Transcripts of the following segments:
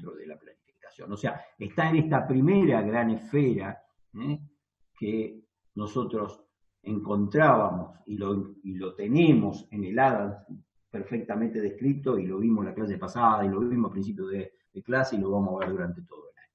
dentro de la planificación. O sea, está en esta primera gran esfera que nosotros encontrábamos y lo tenemos en el ADAMS perfectamente descrito, y lo vimos la clase pasada, y lo vimos a principio de clase, y lo vamos a ver durante todo el año.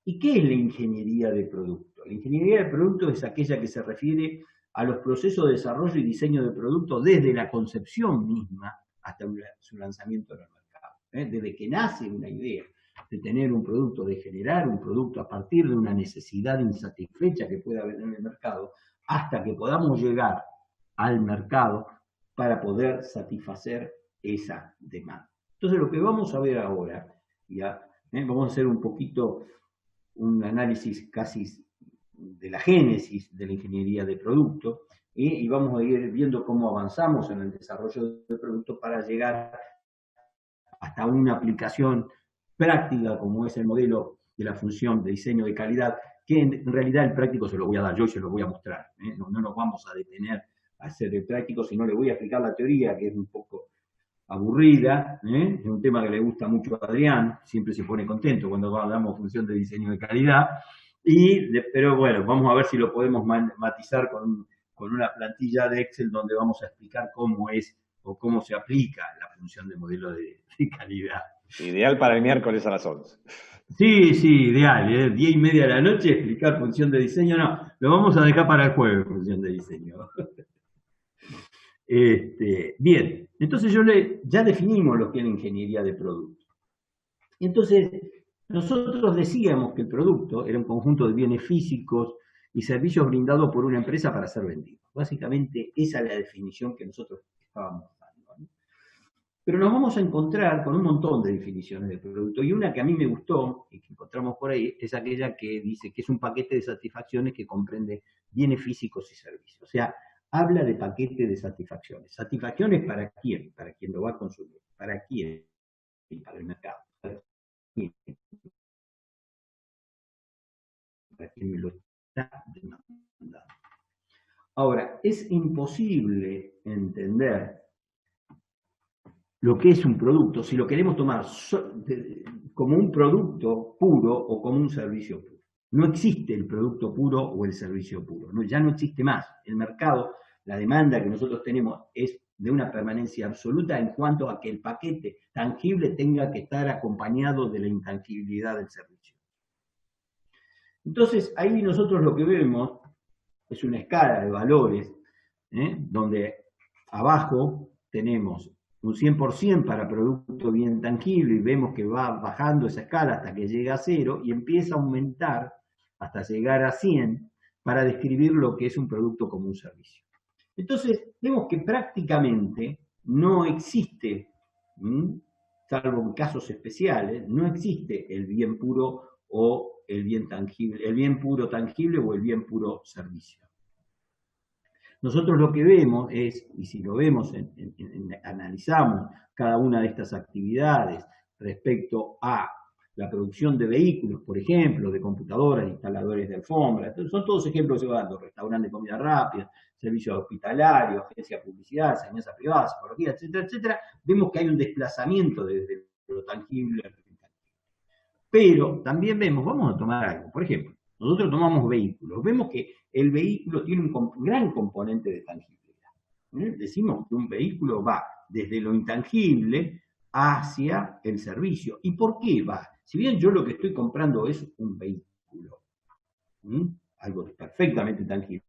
¿Y qué es la ingeniería de producto? La ingeniería de producto es aquella que se refiere a los procesos de desarrollo y diseño de productos desde la concepción misma hasta su lanzamiento en el mercado. Desde que nace una idea de tener un producto, de generar un producto a partir de una necesidad insatisfecha que pueda haber en el mercado, hasta que podamos llegar al mercado para poder satisfacer esa demanda. Entonces, lo que vamos a ver ahora, vamos a hacer un poquito un análisis casi de la génesis de la ingeniería de producto, y vamos a ir viendo cómo avanzamos en el desarrollo del producto para llegar hasta una aplicación práctica como es el modelo de la función de diseño de calidad, que en realidad el práctico se lo voy a dar yo y se lo voy a mostrar. No nos vamos a detener a hacer el práctico, sino le voy a explicar la teoría, que es un poco aburrida, es un tema que le gusta mucho a Adrián, siempre se pone contento cuando hablamos función de diseño de calidad, pero bueno, vamos a ver si lo podemos matizar con una plantilla de Excel donde vamos a explicar cómo es o cómo se aplica la función de modelo de calidad. Ideal para el miércoles a las 11. Sí, ideal, 10:30 de la noche, explicar función de diseño, no, lo vamos a dejar para el jueves, función de diseño. Bien, entonces ya definimos lo que es la ingeniería de producto. Entonces, nosotros decíamos que el producto era un conjunto de bienes físicos y servicios brindados por una empresa para ser vendidos. Básicamente, esa es la definición que nosotros estábamos dando, ¿no? Pero nos vamos a encontrar con un montón de definiciones de producto, y una que a mí me gustó y que encontramos por ahí es aquella que dice que es un paquete de satisfacciones que comprende bienes físicos y servicios. O sea, habla de paquete de satisfacciones. ¿Satisfacciones para quién? Para quien lo va a consumir. ¿Para quién? Para el mercado. ¿Para quién? Para quien me lo está demandando. Ahora, es imposible entender lo que es un producto si lo queremos tomar como un producto puro o como un servicio puro. No existe el producto puro o el servicio puro, ya no existe más. El mercado, la demanda que nosotros tenemos es de una permanencia absoluta en cuanto a que el paquete tangible tenga que estar acompañado de la intangibilidad del servicio. Entonces, ahí nosotros lo que vemos es una escala de valores, donde abajo tenemos un 100% para producto bien tangible, y vemos que va bajando esa escala hasta que llega a 0 y empieza a aumentar hasta llegar a 100 para describir lo que es un producto como un servicio. Entonces, vemos que prácticamente no existe, salvo en casos especiales, no existe el bien puro o el bien tangible, el bien puro tangible o el bien puro servicio. Nosotros lo que vemos es, y si lo vemos, analizamos cada una de estas actividades respecto a la producción de vehículos, por ejemplo, de computadoras, instaladores de alfombras, son todos ejemplos que se van dando: restaurantes de comida rápida, servicios hospitalarios, agencias de publicidad, enseñanza privada, psicología, etcétera, etcétera. Vemos que hay un desplazamiento desde lo tangible al intangible. Pero también vemos, vamos a tomar algo, por ejemplo, nosotros tomamos vehículos, vemos que el vehículo tiene un gran componente de tangibilidad. Decimos que un vehículo va desde lo intangible hacia el servicio. ¿Y por qué va? Si bien yo lo que estoy comprando es un vehículo, algo perfectamente tangible,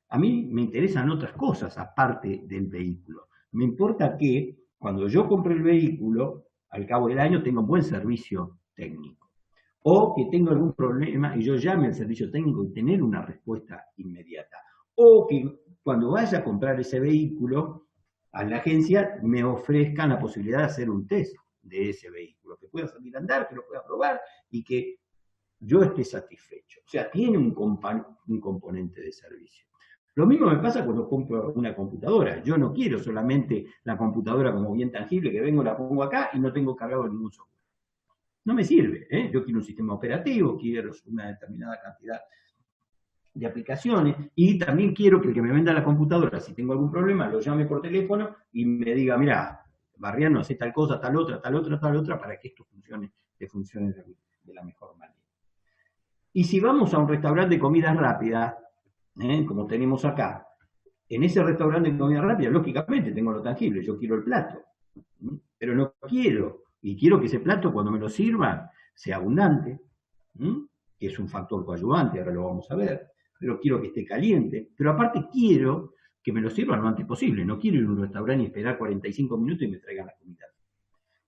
a mí me interesan otras cosas aparte del vehículo. Me importa que cuando yo compre el vehículo, al cabo del año tenga un buen servicio técnico. O que tenga algún problema y yo llame al servicio técnico y tener una respuesta inmediata. O que cuando vaya a comprar ese vehículo, a la agencia me ofrezcan la posibilidad de hacer un test de ese vehículo, que pueda salir a andar, que lo pueda probar y que yo esté satisfecho. O sea, tiene un componente de servicio. Lo mismo me pasa cuando compro una computadora. Yo no quiero solamente la computadora como bien tangible, que vengo, la pongo acá y no tengo cargado ningún software. No me sirve, Yo quiero un sistema operativo, quiero una determinada cantidad de aplicaciones, y también quiero que el que me venda la computadora, si tengo algún problema, lo llame por teléfono y me diga: mira, Barriano, hace tal cosa, tal otra, para que esto funcione de funcione de la mejor manera. Y si vamos a un restaurante de comida rápida, como tenemos acá, en ese restaurante de comida rápida, lógicamente tengo lo tangible, yo quiero el plato, pero no quiero, y quiero que ese plato cuando me lo sirvan sea abundante, que es un factor coadyuvante, ahora lo vamos a ver, pero quiero que esté caliente, pero aparte quiero que me lo sirvan lo antes posible, no quiero ir a un restaurante y esperar 45 minutos y me traigan la comida.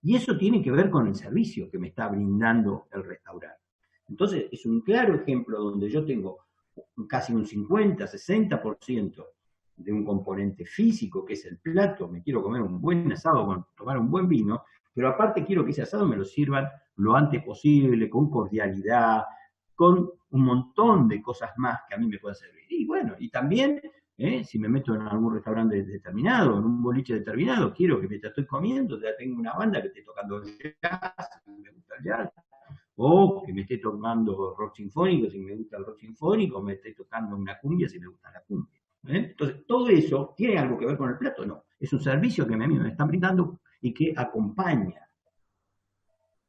Y eso tiene que ver con el servicio que me está brindando el restaurante. Entonces, es un claro ejemplo donde yo tengo casi un 50, 60% de un componente físico, que es el plato, me quiero comer un buen asado, tomar un buen vino, pero aparte quiero que ese asado me lo sirvan lo antes posible, con cordialidad, con un montón de cosas más que a mí me pueden servir. Y bueno, y también, si me meto en algún restaurante determinado, en un boliche determinado, quiero que mientras estoy comiendo, ya tengo una banda que esté tocando el jazz, me gusta el jazz, o que me esté tocando rock sinfónico si me gusta el rock sinfónico, o me esté tocando una cumbia si me gusta la cumbia. Entonces, todo eso tiene algo que ver con el plato, no. Es un servicio que a mí me están brindando y que acompaña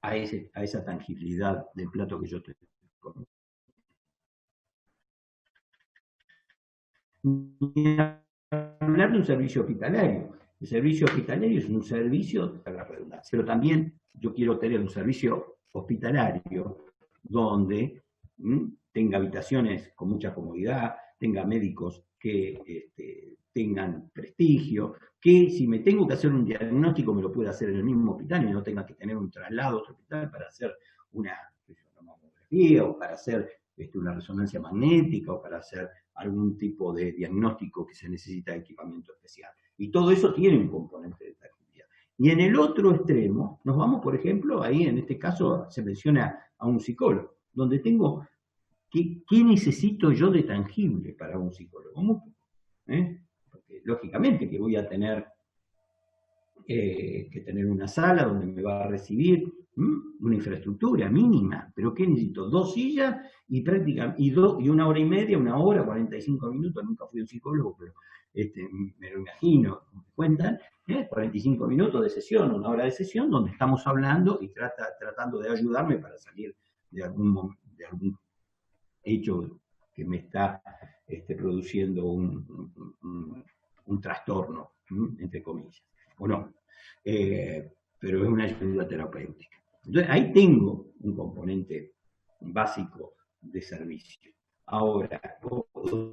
a esa tangibilidad del plato que yo te comiendo. Hablar de un servicio hospitalario. El servicio hospitalario es un servicio, a la redundancia, pero también yo quiero tener un servicio hospitalario donde tenga habitaciones con mucha comodidad, tenga médicos que tengan prestigio, que si me tengo que hacer un diagnóstico me lo pueda hacer en el mismo hospital y no tenga que tener un traslado a otro hospital para hacer una mamografía o para hacer una resonancia magnética o para hacer algún tipo de diagnóstico que se necesita de equipamiento especial. Y todo eso tiene un componente de tangibilidad. Y en el otro extremo, nos vamos, por ejemplo, ahí en este caso se menciona a un psicólogo, donde tengo, ¿qué necesito yo de tangible para un psicólogo? Porque lógicamente que voy a tener que tener una sala donde me va a recibir, una infraestructura mínima, pero ¿qué necesito? 2 sillas y una hora y media, 1 hora, 45 minutos, nunca fui un psicólogo, pero me lo imagino, me cuentan, 45 minutos de sesión, 1 hora de sesión, donde estamos hablando y tratando de ayudarme para salir de algún hecho que me está produciendo un trastorno, entre comillas, o no, pero es una ayuda terapéutica. Entonces, ahí tengo un componente básico de servicio. Ahora,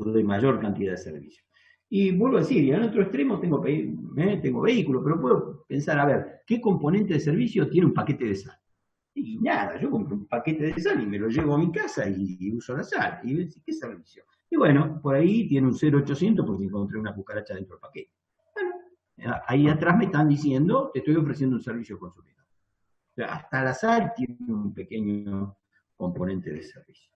de mayor cantidad de servicio. Y vuelvo a decir, y en otro extremo tengo vehículo, pero puedo pensar, a ver, ¿qué componente de servicio tiene un paquete de sal? Y nada, yo compro un paquete de sal y me lo llevo a mi casa y uso la sal. Y ¿qué servicio? Y bueno, por ahí tiene un 0800 porque encontré una cucaracha dentro del paquete. Bueno, ahí atrás me están diciendo, te estoy ofreciendo un servicio consumidor. O sea, hasta la sal tiene un pequeño componente de servicio.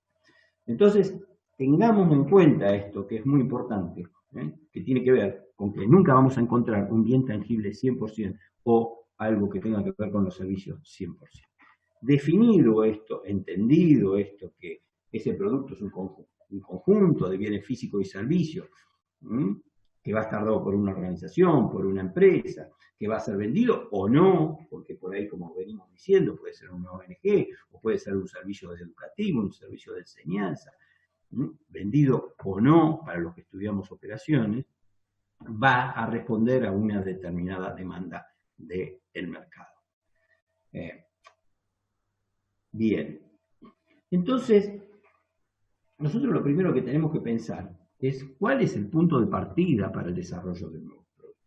Entonces, tengamos en cuenta esto, que es muy importante, que tiene que ver con que nunca vamos a encontrar un bien tangible 100% o algo que tenga que ver con los servicios 100%. Definido esto, entendido esto, que ese producto es un conjunto de bienes físicos y servicios, que va a estar dado por una organización, por una empresa, que va a ser vendido o no, porque por ahí, como venimos diciendo, puede ser una ONG, o puede ser un servicio educativo, un servicio de enseñanza, vendido o no, para los que estudiamos operaciones, va a responder a una determinada demanda del mercado. Bien, entonces, nosotros lo primero que tenemos que pensar es cuál es el punto de partida para el desarrollo del nuevo producto.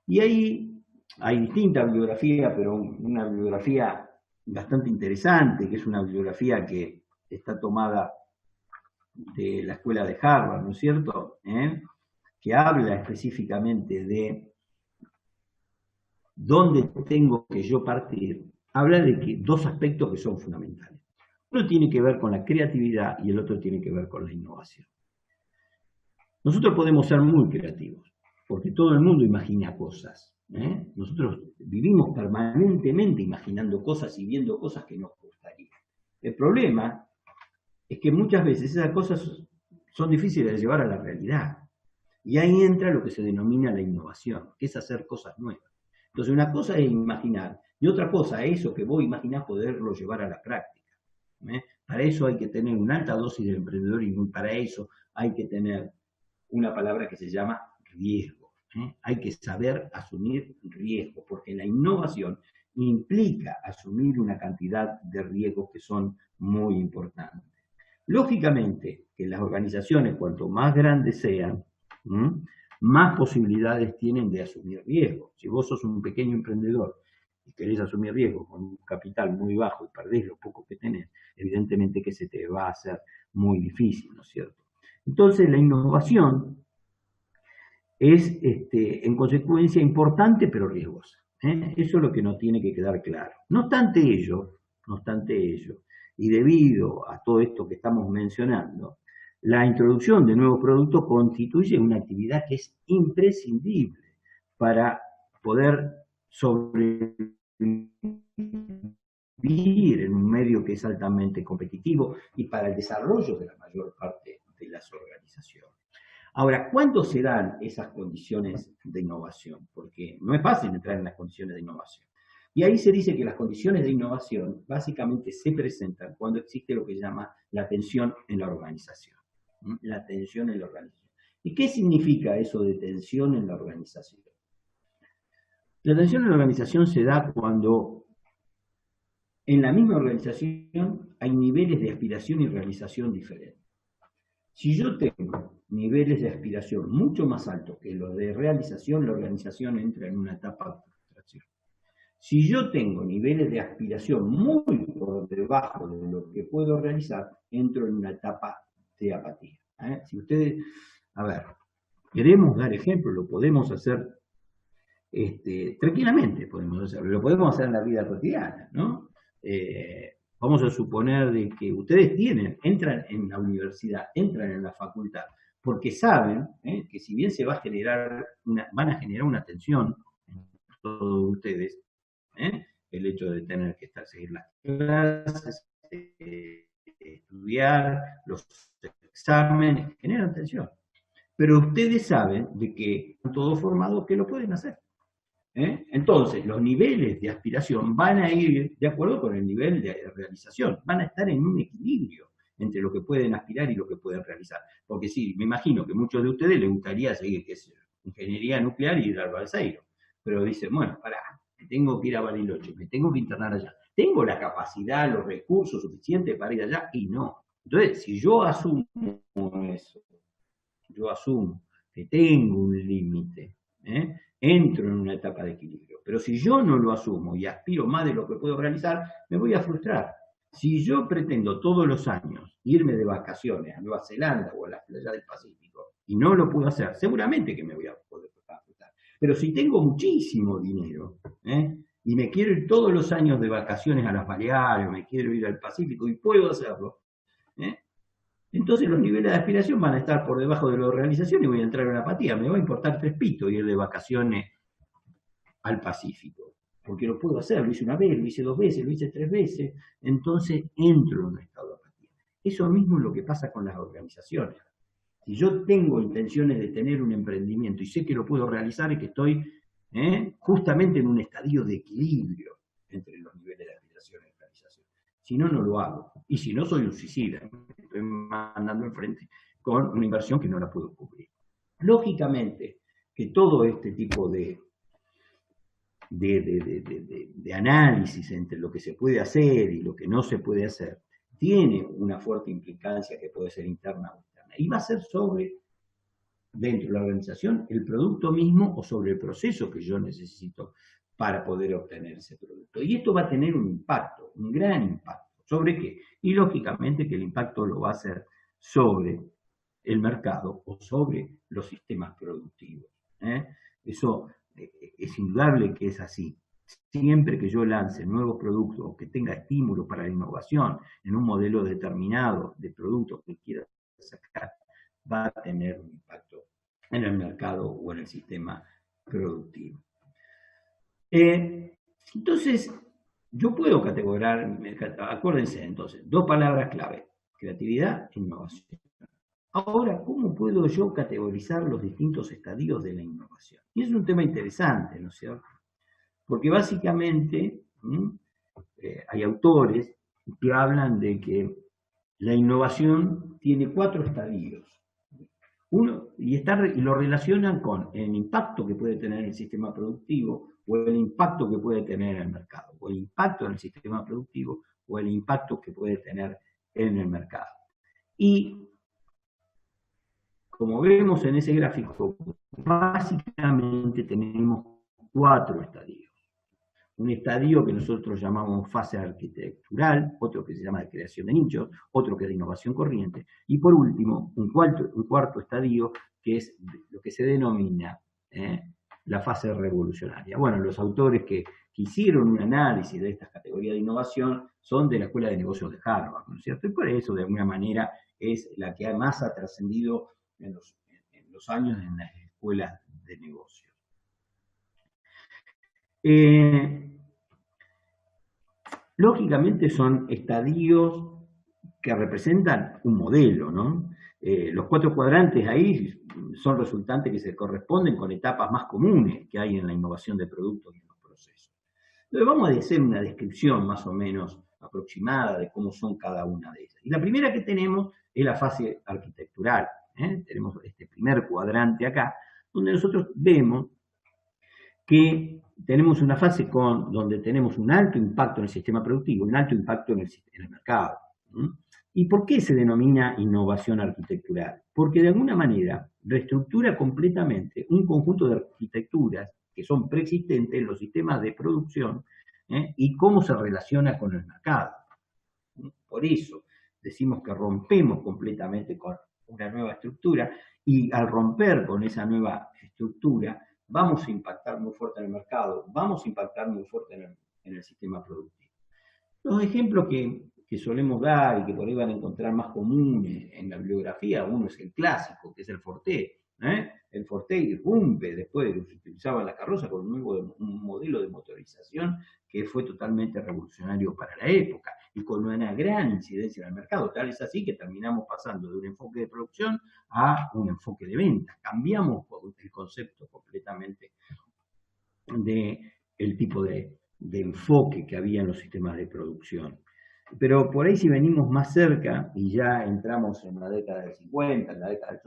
Y ahí hay distintas bibliografías, pero una bibliografía bastante interesante, que es una bibliografía que está tomada de la escuela de Harvard, ¿no es cierto? Que habla específicamente de dónde tengo que yo partir. Habla de que 2 aspectos que son fundamentales. Uno tiene que ver con la creatividad y el otro tiene que ver con la innovación. Nosotros podemos ser muy creativos, porque todo el mundo imagina cosas. Nosotros vivimos permanentemente imaginando cosas y viendo cosas que nos gustaría. El problema es que muchas veces esas cosas son difíciles de llevar a la realidad. Y ahí entra lo que se denomina la innovación, que es hacer cosas nuevas. Entonces, una cosa es imaginar Y otra cosa, eso que vos imaginás poderlo llevar a la práctica. Para eso hay que tener una alta dosis de emprendedor y para eso hay que tener una palabra que se llama riesgo. Hay que saber asumir riesgo, porque la innovación implica asumir una cantidad de riesgos que son muy importantes. Lógicamente, que las organizaciones, cuanto más grandes sean, más posibilidades tienen de asumir riesgos. Si vos sos un pequeño emprendedor y querés asumir riesgos con un capital muy bajo y perdés lo poco que tenés, evidentemente que se te va a hacer muy difícil, ¿no es cierto? Entonces, la innovación es, en consecuencia, importante pero riesgosa. Eso es lo que nos tiene que quedar claro. No obstante ello, y debido a todo esto que estamos mencionando, la introducción de nuevos productos constituye una actividad que es imprescindible para poder sobrevivir en un medio que es altamente competitivo y para el desarrollo de la mayor parte de las organizaciones. Ahora, ¿cuándo se dan esas condiciones de innovación? Porque no es fácil entrar en las condiciones de innovación. Y ahí se dice que las condiciones de innovación básicamente se presentan cuando existe lo que se llama la tensión en la organización. La tensión en la organización. ¿Y qué significa eso de tensión en la organización? La tensión en la organización se da cuando en la misma organización hay niveles de aspiración y realización diferentes. Si yo tengo niveles de aspiración mucho más altos que los de realización, la organización entra en una etapa de frustración. Si yo tengo niveles de aspiración muy por debajo de lo que puedo realizar, entro en una etapa de apatía. Si ustedes, a ver, queremos dar ejemplo, lo podemos hacer tranquilamente, podemos hacerlo, lo podemos hacer en la vida cotidiana, ¿no? Vamos a suponer de que ustedes entran en la universidad, entran en la facultad, porque saben que si bien se va a generar van a generar una tensión en todos ustedes, el hecho de tener que seguir las clases, estudiar, los exámenes, generan tensión. Pero ustedes saben de que están todos formados que lo pueden hacer. Entonces, los niveles de aspiración van a ir de acuerdo con el nivel de realización, van a estar en un equilibrio entre lo que pueden aspirar y lo que pueden realizar. Porque sí, me imagino que a muchos de ustedes les gustaría seguir ingeniería nuclear y ir al Balseiro, pero dicen, bueno, pará, me tengo que ir a Bariloche, me tengo que internar allá, tengo la capacidad, los recursos suficientes para ir allá, y no. Entonces, si yo asumo eso, yo asumo que tengo un límite, entro en una etapa de equilibrio. Pero si yo no lo asumo y aspiro más de lo que puedo realizar, me voy a frustrar. Si yo pretendo todos los años irme de vacaciones a Nueva Zelanda o a las playas del Pacífico y no lo puedo hacer, seguramente que me voy a poder frustrar. Pero si tengo muchísimo dinero y me quiero ir todos los años de vacaciones a las Baleares, me quiero ir al Pacífico y puedo hacerlo, entonces los niveles de aspiración van a estar por debajo de la realización y voy a entrar en una apatía. Me va a importar 3 pitos ir de vacaciones al Pacífico, porque lo puedo hacer, lo hice una vez, lo hice 2 veces, lo hice 3 veces, entonces entro en un estado de apatía. Eso mismo es lo que pasa con las organizaciones. Si yo tengo intenciones de tener un emprendimiento y sé que lo puedo realizar y que estoy justamente en un estadio de equilibrio entre los niveles de aspiración y realización. Si no, no lo hago. Y si no, soy un suicida. Me estoy mandando enfrente con una inversión que no la puedo cubrir. Lógicamente, que todo este tipo de análisis entre lo que se puede hacer y lo que no se puede hacer, tiene una fuerte implicancia que puede ser interna o externa. Y va a ser sobre, dentro de la organización, el producto mismo o sobre el proceso que yo necesito para poder obtener ese producto. Y esto va a tener un impacto, un gran impacto. ¿Sobre qué? Y lógicamente que el impacto lo va a hacer sobre el mercado o sobre los sistemas productivos. Eso es indudable que es así. Siempre que yo lance nuevos productos o que tenga estímulos para la innovación en un modelo determinado de productos que quiera sacar, va a tener un impacto en el mercado o en el sistema productivo. Entonces, yo puedo categorizar, acuérdense entonces, 2 palabras clave, creatividad e innovación. Ahora, ¿cómo puedo yo categorizar los distintos estadios de la innovación? Y es un tema interesante, ¿no es cierto? Porque básicamente Hay autores que hablan de que la innovación tiene 4 estadios. Uno, y lo relacionan con el impacto que puede tener el sistema productivo, o el impacto que puede tener en el mercado, o el impacto en el sistema productivo, o el impacto que puede tener en el mercado. Y como vemos en ese gráfico, básicamente tenemos 4 estadios. Un estadio que nosotros llamamos fase arquitectural, otro que se llama de creación de nichos, otro que es de innovación corriente, y por último, un cuarto estadio que es lo que se denomina la fase revolucionaria. Bueno, los autores que hicieron un análisis de estas categorías de innovación son de la Escuela de Negocios de Harvard, ¿no es cierto? Y por eso, de alguna manera, es la que más ha trascendido en los años en las escuelas de negocios. Lógicamente son estadios que representan un modelo, ¿no? Los 4 cuadrantes ahí son resultantes que se corresponden con etapas más comunes que hay en la innovación de productos y en los procesos. Entonces vamos a hacer una descripción más o menos aproximada de cómo son cada una de ellas. Y la primera que tenemos es la fase arquitectural. Tenemos este primer cuadrante acá, donde nosotros vemos que tenemos una fase donde tenemos un alto impacto en el sistema productivo, un alto impacto en el mercado. ¿Y por qué se denomina innovación arquitectural? Porque de alguna manera reestructura completamente un conjunto de arquitecturas que son preexistentes en los sistemas de producción y cómo se relaciona con el mercado. Por eso decimos que rompemos completamente con una nueva estructura y al romper con esa nueva estructura vamos a impactar muy fuerte en el mercado, vamos a impactar muy fuerte en el sistema productivo. Los ejemplos que solemos dar y que por ahí van a encontrar más comunes en la bibliografía, uno es el clásico, que es el Forte. El Forte irrumpe después de que se utilizaba la carroza con un modelo de motorización que fue totalmente revolucionario para la época y con una gran incidencia en el mercado. Tal es así que terminamos pasando de un enfoque de producción a un enfoque de venta. Cambiamos el concepto completamente del tipo de enfoque que había en los sistemas de producción. Pero por ahí si venimos más cerca, y ya entramos en la década del 50, en la década del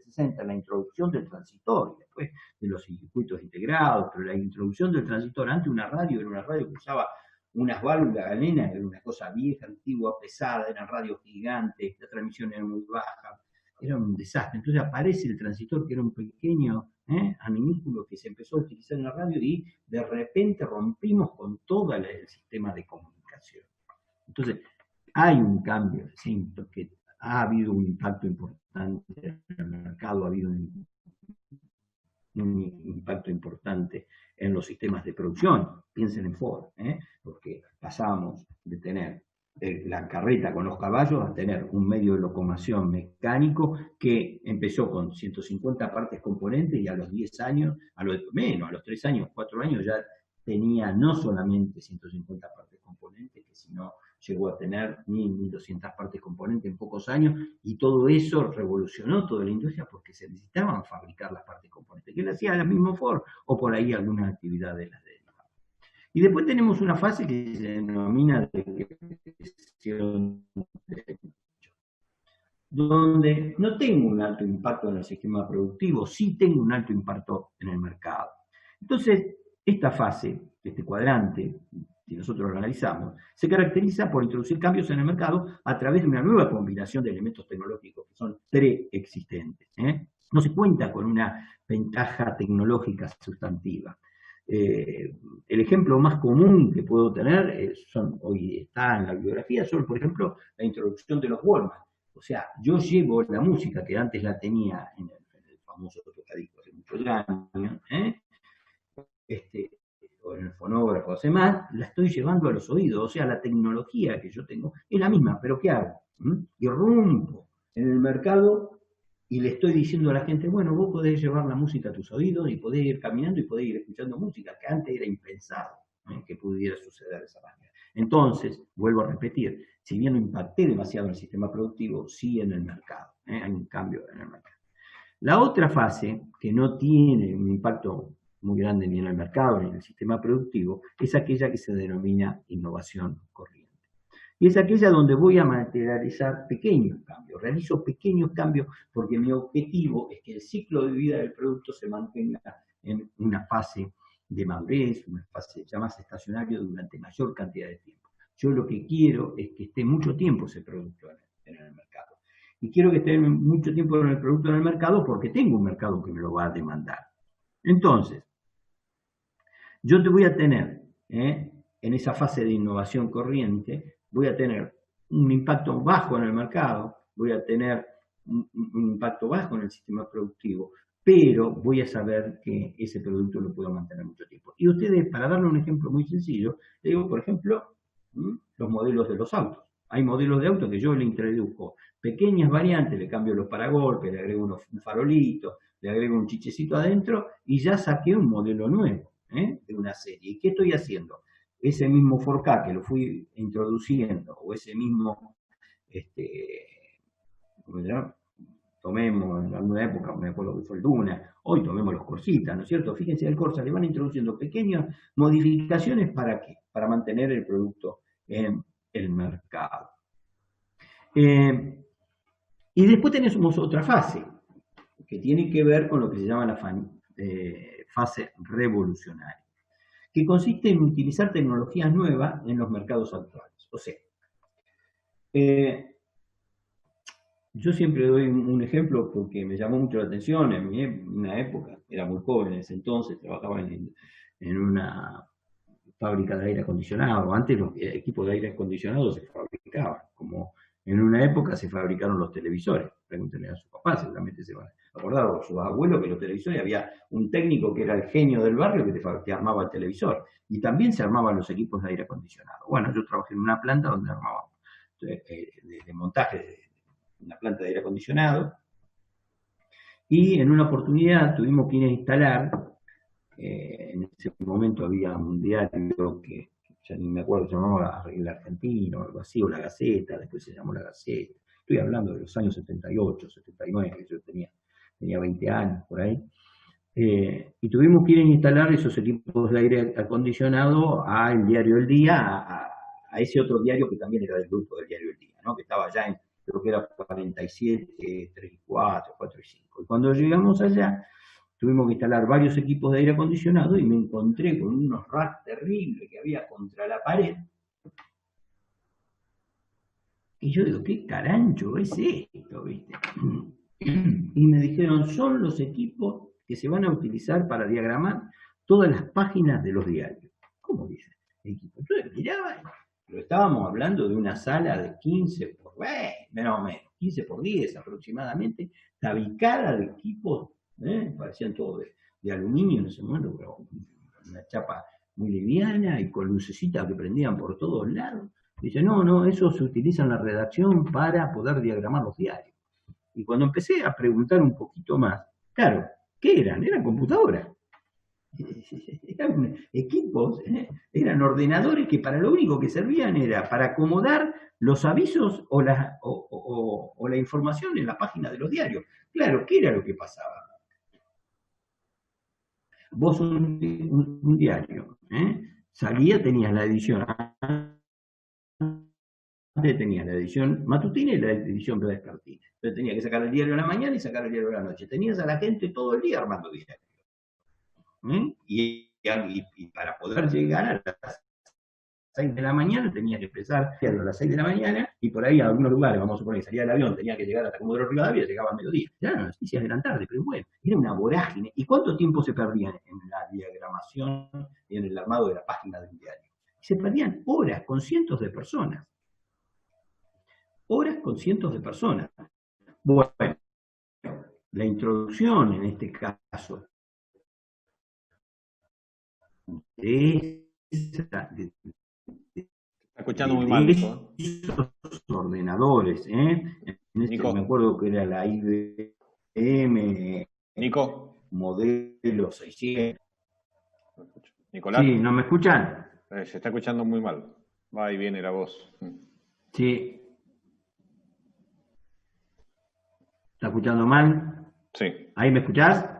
60, en la introducción del transistor, después de los circuitos integrados, pero la introducción del transistor, antes una radio era una radio que usaba unas válvulas galenas, era una cosa vieja, antigua, pesada, eran radios gigantes, la transmisión era muy baja, era un desastre. Entonces aparece el transistor, que era un pequeño animículo que se empezó a utilizar en la radio y de repente rompimos con todo el sistema de comunicación. Entonces, hay un cambio, siento que ha habido un impacto importante en el mercado, ha habido un impacto importante en los sistemas de producción. Piensen en Ford, porque pasábamos de tener la carreta con los caballos a tener un medio de locomoción mecánico que empezó con 150 partes componentes y a los 10 años, a los 3 años, 4 años ya tenía no solamente 150 partes componentes, sino llegó a tener 1.200 partes componentes en pocos años, y todo eso revolucionó toda la industria porque se necesitaban fabricar las partes componentes, que lo hacía el mismo Ford, o por ahí alguna actividad de las derivadas. Y después tenemos una fase que se denomina de creación de nichos, donde no tengo un alto impacto en el sistema productivo, sí tengo un alto impacto en el mercado. Entonces, esta fase, este cuadrante, si nosotros lo analizamos, se caracteriza por introducir cambios en el mercado a través de una nueva combinación de elementos tecnológicos que son preexistentes. No se cuenta con una ventaja tecnológica sustantiva. El ejemplo más común que puedo tener, hoy está en la bibliografía, son, por ejemplo, la introducción de los Walkman. O sea, yo llevo la música que antes la tenía en el famoso tocadiscos hace muchos años, o en el fonógrafo hace más, la estoy llevando a los oídos. O sea, la tecnología que yo tengo es la misma, pero ¿qué hago? Irrumpo en el mercado y le estoy diciendo a la gente, bueno, vos podés llevar la música a tus oídos y podés ir caminando y podés ir escuchando música, que antes era impensado que pudiera suceder de esa manera. Entonces, vuelvo a repetir, si bien no impacté demasiado en el sistema productivo, sí en el mercado, hay un cambio en el mercado. La otra fase, que no tiene un impacto muy grande ni en el mercado ni en el sistema productivo, es aquella que se denomina innovación corriente. Y es aquella donde voy a materializar pequeños cambios, realizo pequeños cambios porque mi objetivo es que el ciclo de vida del producto se mantenga en una fase de madurez, una fase ya más estacionaria durante mayor cantidad de tiempo. Yo lo que quiero es que esté mucho tiempo ese producto en el mercado. Y quiero que esté mucho tiempo en el producto en el mercado porque tengo un mercado que me lo va a demandar. Entonces, yo te voy a tener, en esa fase de innovación corriente, voy a tener un impacto bajo en el mercado, voy a tener un impacto bajo en el sistema productivo, pero voy a saber que ese producto lo puedo mantener mucho tiempo. Y ustedes, para darle un ejemplo muy sencillo, le digo, por ejemplo, los modelos de los autos. Hay modelos de autos que yo le introduzco pequeñas variantes, le cambio los paragolpes, le agrego un farolito, le agrego un chichecito adentro y ya saqué un modelo nuevo, de una serie. ¿Y qué estoy haciendo? Ese mismo 4K que lo fui introduciendo, o ese mismo, tomemos en alguna época, me acuerdo que fue el Duna, hoy tomemos los Corsitas, ¿no es cierto? Fíjense, el Corsa le van introduciendo pequeñas modificaciones, ¿para qué? Para mantener el producto en el mercado. Y después tenemos otra fase, que tiene que ver con lo que se llama la fase revolucionaria, que consiste en utilizar tecnologías nuevas en los mercados actuales. O sea, yo siempre doy un ejemplo porque me llamó mucho la atención. En una época, era muy joven en ese entonces, trabajaba en una fábrica de aire acondicionado. Antes los equipos de aire acondicionado se fabricaban, como en una época se fabricaron los televisores. Pregúntenle a sus papás, seguramente se van a acordar, o a sus abuelos, que los televisores había un técnico que era el genio del barrio que te armaba el televisor. Y también se armaban los equipos de aire acondicionado. Bueno, yo trabajé en una planta donde armábamos de montaje de una planta de aire acondicionado. Y en una oportunidad tuvimos que ir a instalar, en ese momento había un diario que ya ni me acuerdo, se llamaba El Argentino o algo así, o La Gaceta, después se llamó La Gaceta. Estoy hablando de los años 78, 79, yo tenía 20 años por ahí. Y tuvimos que ir a instalar esos equipos de aire acondicionado al diario El Día, a ese otro diario que también era del grupo del diario El Día, ¿no? Que estaba ya en, creo que era 47, 3 y 4, 4 y 5. Y cuando llegamos allá, tuvimos que instalar varios equipos de aire acondicionado y me encontré con unos racks terribles que había contra la pared. Y yo digo, ¿qué carancho es esto, viste? Y me dijeron, son los equipos que se van a utilizar para diagramar todas las páginas de los diarios. ¿Cómo dice? Entonces miraba, pero estábamos hablando de una sala de 15 por 20, menos o menos, 15 por 10 aproximadamente, tabicada de equipos, parecían todos de aluminio en ese momento, pero una chapa muy liviana y con lucecitas que prendían por todos lados. Dice, no, eso se utiliza en la redacción para poder diagramar los diarios. Y cuando empecé a preguntar un poquito más, claro, ¿qué eran? Eran computadoras. Eran equipos, eran ordenadores que para lo único que servían era para acomodar los avisos o la información en la página de los diarios. Claro, ¿qué era lo que pasaba? Vos un diario, salía, tenías la edición, antes tenías la edición matutina y la edición vespertina. Entonces tenías que sacar el diario a la mañana y sacar el diario a la noche. Tenías a la gente todo el día armando diarios. Y para poder llegar a las 6 de la mañana tenías que empezar a las 6 de la mañana y por ahí a algunos lugares, vamos a suponer que salía del avión, tenía que llegar hasta Comodoro Rivadavia, llegaba a mediodía. Ya las noticias eran tarde, pero bueno, era una vorágine. ¿Y cuánto tiempo se perdía en la diagramación y en el armado de la página del diario? Se perdían horas con cientos de personas. Horas con cientos de personas. Bueno, la introducción en este caso de Está escuchando muy mal, Nico. Esos ordenadores, en este me acuerdo que era la IBM Nico. Modelo 600. Nicolás. Sí, ¿no me escuchan? Se está escuchando muy mal. Va y viene la voz. Sí. ¿Está escuchando mal? Sí. ¿Ahí me escuchás?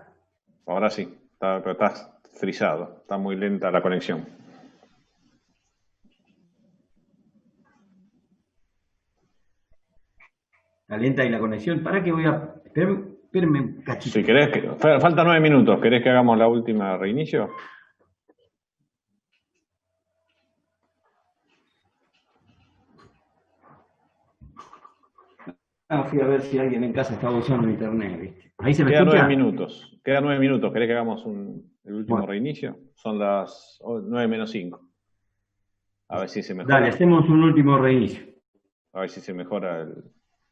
Ahora sí. Pero estás frisado. Está muy lenta la conexión. Calienta y la conexión. ¿Para qué voy a...? Espérenme un cachito. Si querés, faltan 9 minutos. ¿Querés que hagamos la última reinicio? Fui a ver si alguien en casa estaba usando internet, ¿viste? Ahí se me Quedan escucha. 9 minutos. Quedan 9 minutos. ¿Querés que hagamos el último Bueno. reinicio? Son las 9 menos 5. A ver si se mejora. Dale, hacemos un último reinicio. A ver si se mejora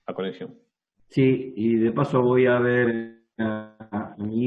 la conexión. Sí, y de paso voy a ver a mi